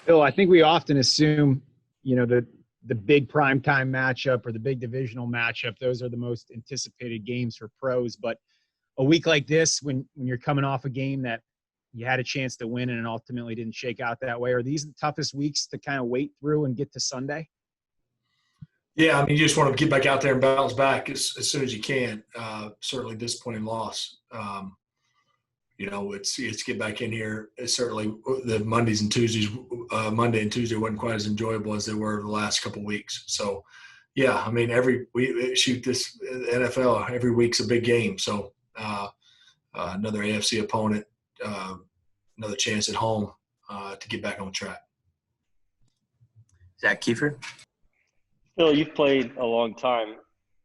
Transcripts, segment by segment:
Phil, I think we often assume, the big primetime matchup or the big divisional matchup, those are the most anticipated games for pros. But a week like this, when you're coming off a game that you had a chance to win and it ultimately didn't shake out that way, are these the toughest weeks to kind of wait through and get to Sunday? Yeah, I mean, you just want to get back out there and bounce back as soon as you can. Certainly disappointing loss. It's get back in here. It's certainly the Mondays and Tuesdays, Monday and Tuesday wasn't quite as enjoyable as they were the last couple of weeks. So, yeah, I mean, this NFL, every week's a big game. So another AFC opponent, another chance at home to get back on track. Zach Kiefer. Phil, you've played a long time.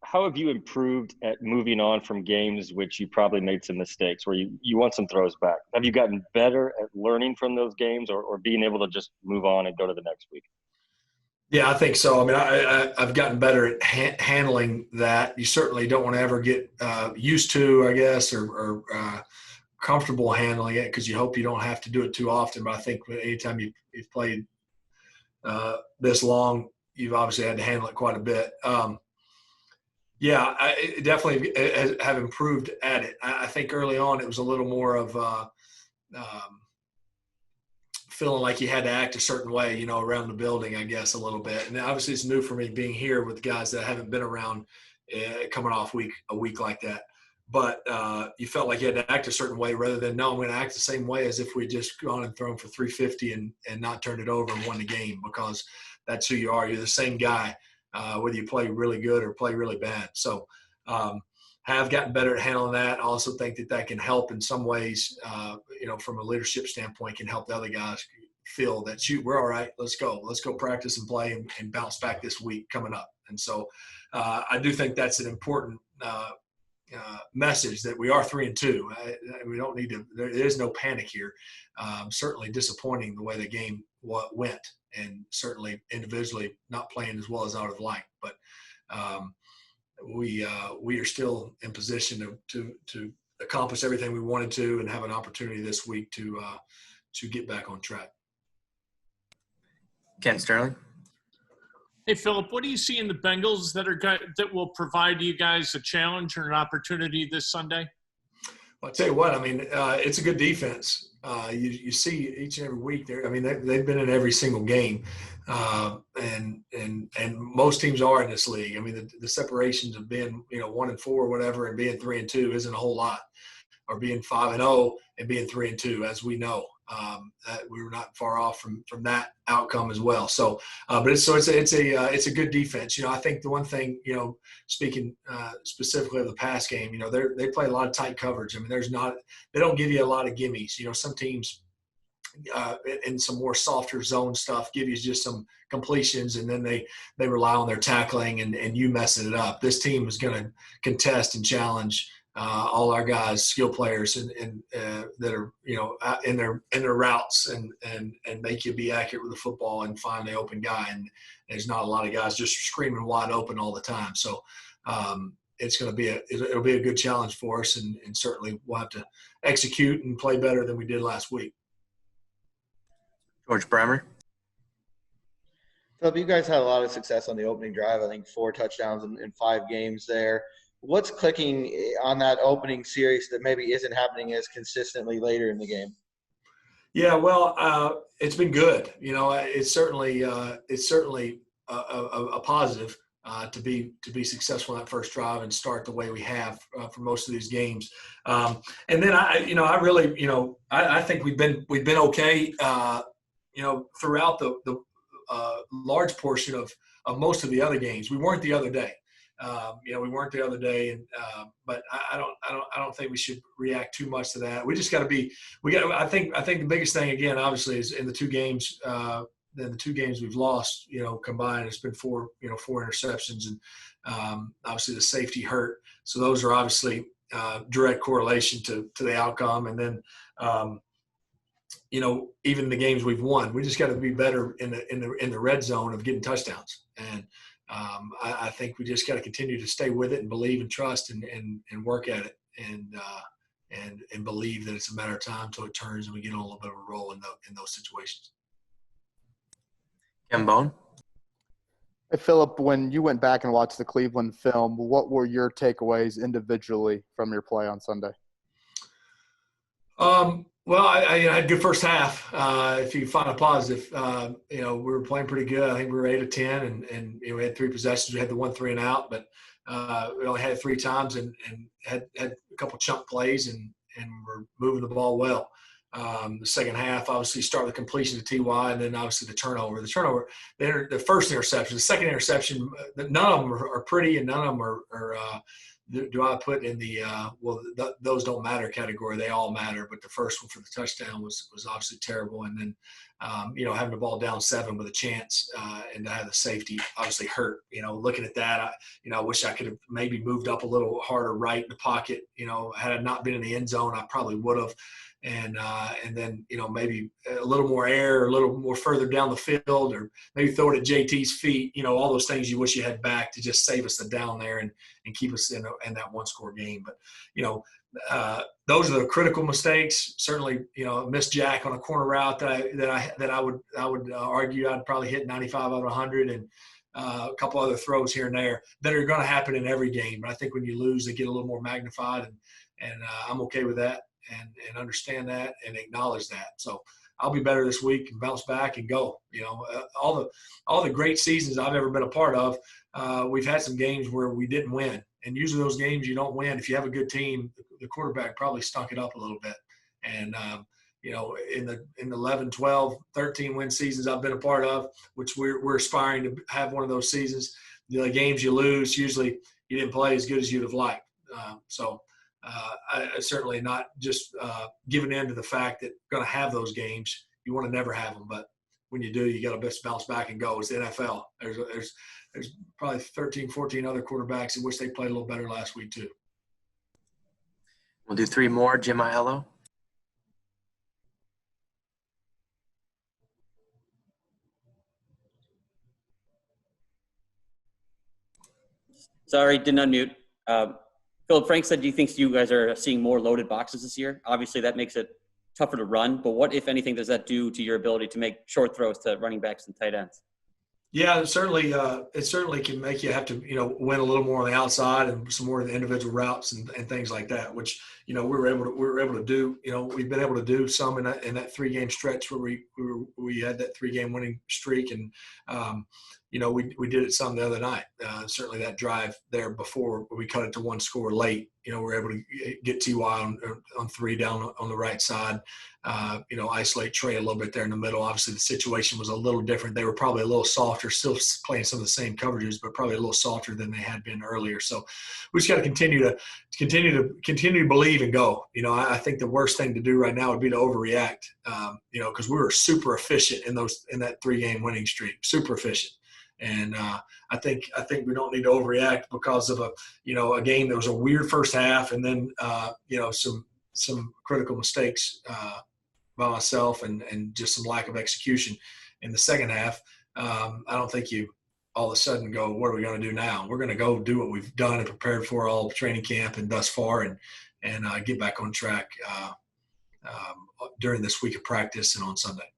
How have you improved at moving on from games which you probably made some mistakes where you want some throws back? Have you gotten better at learning from those games or being able to just move on and go to the next week? Yeah, I think so. I mean, I've gotten better at handling that. You certainly don't want to ever get used to, I guess, or comfortable handling it because you hope you don't have to do it too often. But I think anytime you've played this long, you've obviously had to handle it quite a bit. Yeah, I definitely have improved at it. I think early on it was a little more of feeling like you had to act a certain way, around the building, I guess, a little bit. And obviously it's new for me being here with guys that haven't been around coming off a week like that. But you felt like you had to act a certain way rather than, no, I'm going to act the same way as if we just gone and thrown for 350 and not turned it over and won the game, because that's who you are. You're the same guy. Whether you play really good or play really bad. So have gotten better at handling that. I also think that can help in some ways, from a leadership standpoint, can help the other guys feel that, shoot, we're all right. Let's go practice and play and bounce back this week coming up. And so I do think that's an important message that we are 3-2. We don't need to – there is no panic here. Certainly disappointing the way the game went, and certainly individually not playing as well as I would have liked. But we are still in position to accomplish everything we wanted to and have an opportunity this week to get back on track. Ken Sterling. Hey, Philip, what do you see in the Bengals that will provide you guys a challenge or an opportunity this Sunday? Well, I'll tell you what, I mean, it's a good defense. You see each and every week there. I mean, they've been in every single game, and most teams are in this league. I mean, the separations of being 1-4 or whatever and being 3-2 isn't a whole lot, or being 5-0 and being 3-2, as we know. We were not far off from that outcome as well. So, but it's a good defense. I think the one thing, speaking specifically of the pass game, they play a lot of tight coverage. I mean, they don't give you a lot of gimmies. Some teams in some more softer zone stuff give you just some completions, and then they rely on their tackling and you messing it up. This team is going to contest and challenge all our guys, skill players, and that are in their routes and make you be accurate with the football and find the open guy. And there's not a lot of guys just screaming wide open all the time. So it'll be a good challenge for us, and certainly we'll have to execute and play better than we did last week. George Bremer. Philip, you guys had a lot of success on the opening drive. I think 4 touchdowns in 5 games there. What's clicking on that opening series that maybe isn't happening as consistently later in the game? Yeah, well, it's been good. It's certainly a positive to be successful in that first drive and start the way we have for most of these games. And then I think we've been okay. Throughout the large portion of most of the other games. We weren't the other day. We weren't the other day, and but I don't think we should react too much to that. We just got to be. I think the biggest thing again, obviously, is in the 2 games. The 2 games we've lost, combined, it's been 4 interceptions, and obviously the safety hurt. So those are obviously direct correlation to the outcome. And then, even the games we've won, we just got to be better in the red zone of getting touchdowns. And I think we just got to continue to stay with it and believe and trust and work at it and believe that it's a matter of time until it turns and we get on a little bit of a roll in those situations. Gambone? Hey, Philip, when you went back and watched the Cleveland film, what were your takeaways individually from your play on Sunday? Well, I had a good first half. If you find a positive, we were playing pretty good. I think we were 8 of 10, and we had 3 possessions. We had the 1 3 and out, but we only had it 3 times and had a couple chunk plays and were moving the ball well. The second half, obviously, start with the completion to Ty, and then obviously the turnover. The first interception, the second interception, none of them are pretty, and none of them are do I put in the those don't matter category. They all matter, but the first one for the touchdown was obviously terrible, and then having the ball down 7 with a chance and to have the safety obviously hurt. Looking at that, I wish I could have maybe moved up a little harder right in the pocket. Had I not been in the end zone, I probably would have. And then maybe a little more air, or a little more further down the field, or maybe throw it at JT's feet. All those things you wish you had back to just save us the down there and keep us in that 1-score game. But those are the critical mistakes. Certainly, missed Jack on a corner route that I would argue I'd probably hit 95 out of 100, and a couple other throws here and there that are going to happen in every game. But I think when you lose, they get a little more magnified, and I'm okay with that. And understand that and acknowledge that. So I'll be better this week and bounce back and go. All the great seasons I've ever been a part of, we've had some games where we didn't win. And usually those games you don't win. If you have a good team, the quarterback probably stunk it up a little bit. And, in the 11, 12, 13 win seasons I've been a part of, which we're aspiring to have one of those seasons, the games you lose, usually you didn't play as good as you'd have liked. I certainly not just giving in to the fact that you're going to have those games. You want to never have them, but when you do, you got to best bounce back and go. It's the NFL. There's probably 13, 14 other quarterbacks that wish they played a little better last week too. We'll do 3 more. Jim Aiello. Sorry, didn't unmute. Philip, Frank said, do you think you guys are seeing more loaded boxes this year? Obviously, that makes it tougher to run, but what, if anything, does that do to your ability to make short throws to running backs and tight ends? Yeah, it certainly can make you have to, win a little more on the outside and some more of the individual routes and things like that, which, we were able to do. We've been able to do some in that 3-game stretch where we had that 3-game winning streak, and we did it some the other night. Certainly that drive there before we cut it to 1 score late. We were able to get TY on 3 down on the right side. Isolate Trey a little bit there in the middle. Obviously, the situation was a little different. They were probably a little softer, still playing some of the same coverages, but probably a little softer than they had been earlier. So we just got to continue to believe and go. I think the worst thing to do right now would be to overreact. Because we were super efficient in that 3-game winning streak, super efficient. And I think we don't need to overreact because of a game that was a weird first half, and then some critical mistakes by myself and just some lack of execution in the second half. I don't think you all of a sudden go, what are we going to do now? We're going to go do what we've done and prepared for all training camp and thus far, and get back on track during this week of practice and on Sunday.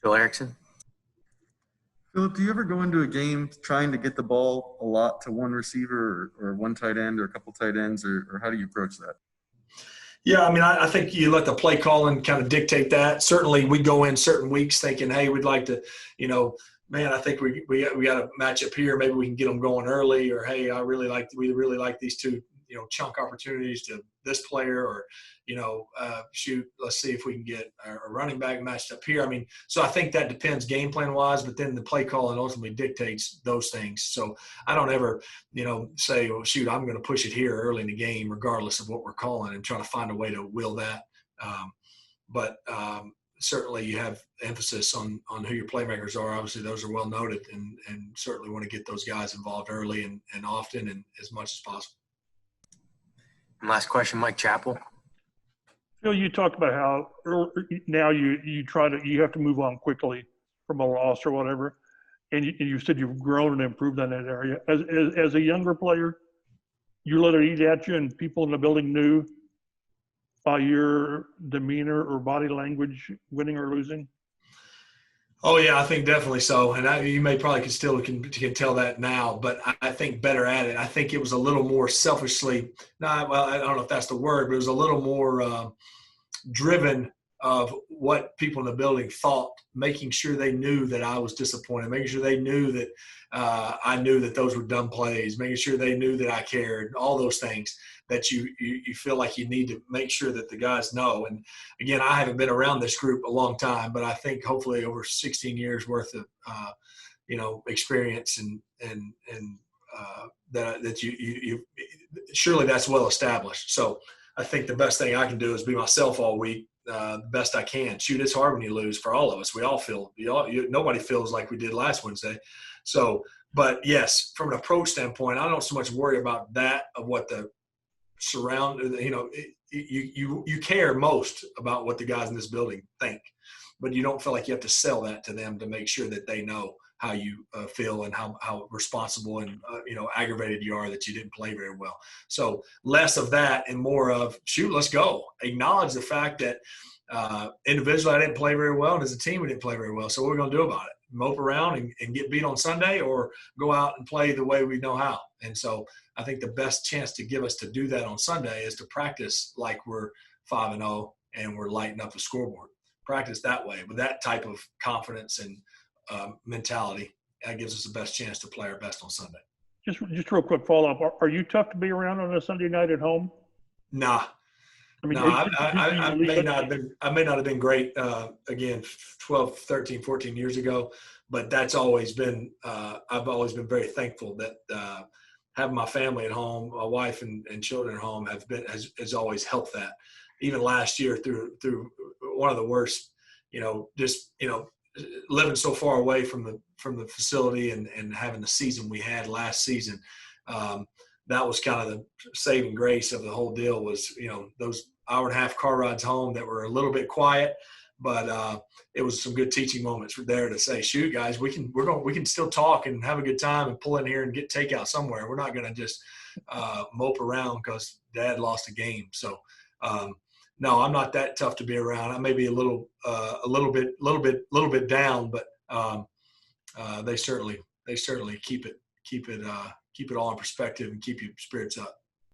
Joel Erickson. Philip, do you ever go into a game trying to get the ball a lot to one receiver or one tight end or a couple tight ends, or how do you approach that? Yeah, I think you let the play calling kind of dictate that. Certainly we go in certain weeks thinking, hey, we'd like to, I think we got a matchup here. Maybe we can get them going early, or, hey, we really like these 2, chunk opportunities to this player, or, let's see if we can get a running back matched up here. So I think that depends game plan wise, but then the play calling ultimately dictates those things. So I don't ever, say, well, shoot, I'm going to push it here early in the game, regardless of what we're calling, and try to find a way to will that. But certainly you have emphasis on who your playmakers are. Obviously those are well noted, and certainly want to get those guys involved early and often and as much as possible. And last question, Mike Chappell. Phil, you talked about how now you have to move on quickly from a loss or whatever, and you said you've grown and improved on that area. As a younger player, you let it eat at you, and people in the building knew by your demeanor or body language, winning or losing? Oh yeah, I think definitely so. And you may probably can tell that now, but I think better at it. I think it was a little more selfishly. Well, I don't know if that's the word, but it was a little more driven of what people in the building thought, making sure they knew that I was disappointed, making sure they knew that I knew that those were dumb plays, making sure they knew that I cared, all those things that you feel like you need to make sure that the guys know. And again, I haven't been around this group a long time, but I think hopefully over 16 years worth of experience and that you surely that's well established. So I think the best thing I can do is be myself all week, the best I can. Shoot, it's hard when you lose for all of us. We all feel nobody feels like we did last Wednesday. So, but yes, from an approach standpoint, I don't so much worry about that of what the surround. You care most about what the guys in this building think, but you don't feel like you have to sell that to them to make sure that they know how you feel and how responsible and aggravated you are that you didn't play very well. So less of that and more of, shoot, let's go. Acknowledge the fact that individually I didn't play very well, and as a team we didn't play very well. So what are we going to do about it? Mope around and get beat on Sunday, or go out and play the way we know how? And so I think the best chance to give us to do that on Sunday is to practice like we're 5-0 and we're lighting up the scoreboard. Practice that way with that type of confidence and mentality. That gives us the best chance to play our best on Sunday. Just real quick follow up. Are you tough to be around on a Sunday night at home? Nah. I mean, I may not have been great again 12, 13, 14 years ago, but that's always been I've always been very thankful that having my family at home, my wife and children at home has always helped that. Even last year through one of the worst, living so far away from the facility and having the season we had last season, that was kind of the saving grace of the whole deal was, those hour and a half car rides home that were a little bit quiet, but it was some good teaching moments there to say, shoot guys, we can still talk and have a good time and pull in here and get takeout somewhere. We're not going to just mope around because dad lost a game. So, no, I'm not that tough to be around. I may be a little bit down, but they certainly keep it all in perspective and keep your spirits up.